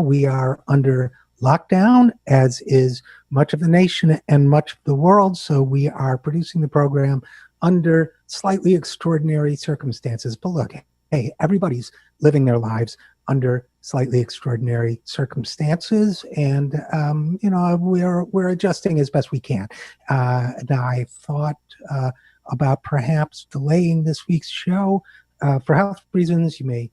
we are under lockdown, as is much of the nation and much of the world. So we are producing the program under slightly extraordinary circumstances. But look, hey, everybody's living their lives under slightly extraordinary circumstances, and we're adjusting as best we can. Now, I thought about perhaps delaying this week's show for health reasons. You may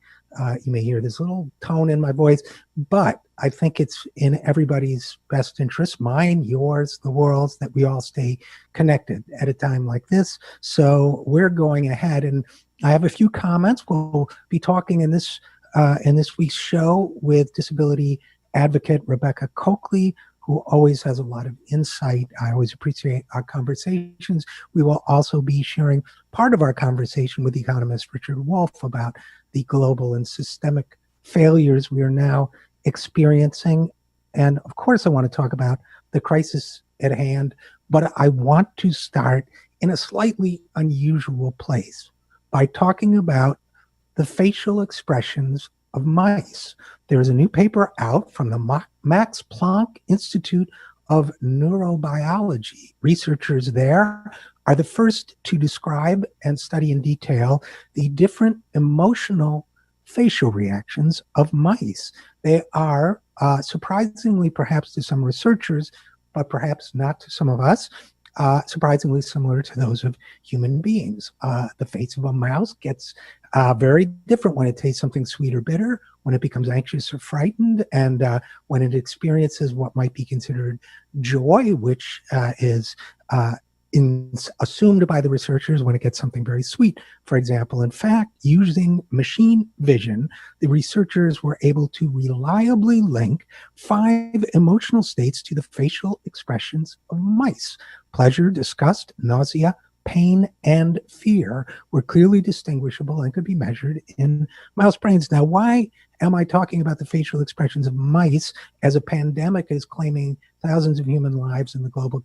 hear this little tone in my voice, but I think it's in everybody's best interest, mine, yours, the world's, that we all stay connected at a time like this. So we're going ahead, and I have a few comments. We'll be talking in this week's show with disability advocate Rebecca Coakley, who always has a lot of insight. I always appreciate our conversations. We will also be sharing part of our conversation with economist Richard Wolff about the global and systemic failures we are now experiencing. And of course, I want to talk about the crisis at hand, but I want to start in a slightly unusual place by talking about the facial expressions of mice. There is a new paper out from the Max Planck Institute of Neurobiology. Researchers there are the first to describe and study in detail the different emotional facial reactions of mice. They are, surprisingly, perhaps to some researchers, but perhaps not to some of us, surprisingly similar to those of human beings. The face of a mouse gets very different when it tastes something sweet or bitter, when it becomes anxious or frightened, and when it experiences what might be considered joy, which is assumed by the researchers when it gets something very sweet, for example. In fact, using machine vision, the researchers were able to reliably link 5 emotional states to the facial expressions of mice. Pleasure, disgust, nausea, pain, and fear were clearly distinguishable and could be measured in mouse brains. Now, why am I talking about the facial expressions of mice as a pandemic is claiming thousands of human lives and the global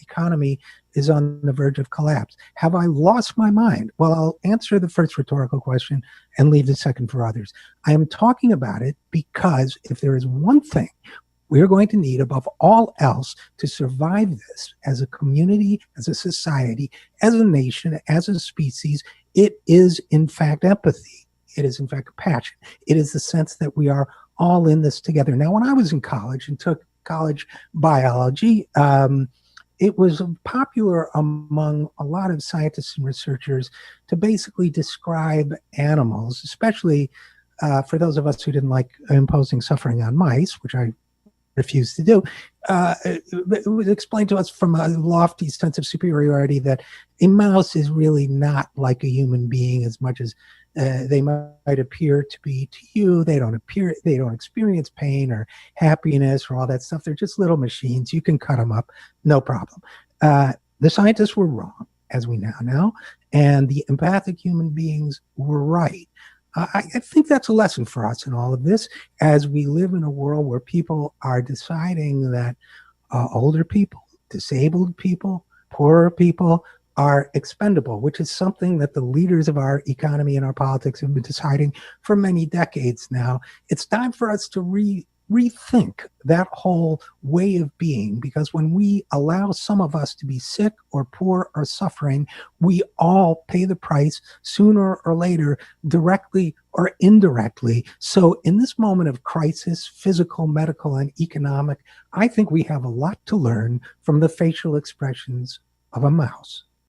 economy is on the verge of collapse? Have I lost my mind? Well, I'll answer the first rhetorical question and leave the second for others. I am talking about it because if there is one thing we're going to need above all else to survive this as a community, as a society, as a nation, as a species, it is in fact empathy. It is in fact passion. It is the sense that we are all in this together. Now, when I was in college and took college biology, it was popular among a lot of scientists and researchers to basically describe animals, especially for those of us who didn't like imposing suffering on mice, which I refused to do. It was explained to us from a lofty sense of superiority that a mouse is really not like a human being as much as they might appear to be to you. They don't experience pain or happiness or all that stuff. They're just little machines. You can cut them up, no problem. The scientists were wrong, as we now know, and the empathic human beings were right. I think that's a lesson for us in all of this, as we live in a world where people are deciding that older people, disabled people, poorer people are expendable, which is something that the leaders of our economy and our politics have been deciding for many decades now. It's time for us to rethink that whole way of being, because when we allow some of us to be sick or poor or suffering, we all pay the price sooner or later, directly or indirectly. So in this moment of crisis, physical, medical, and economic, I think we have a lot to learn from the facial expressions of a mouse.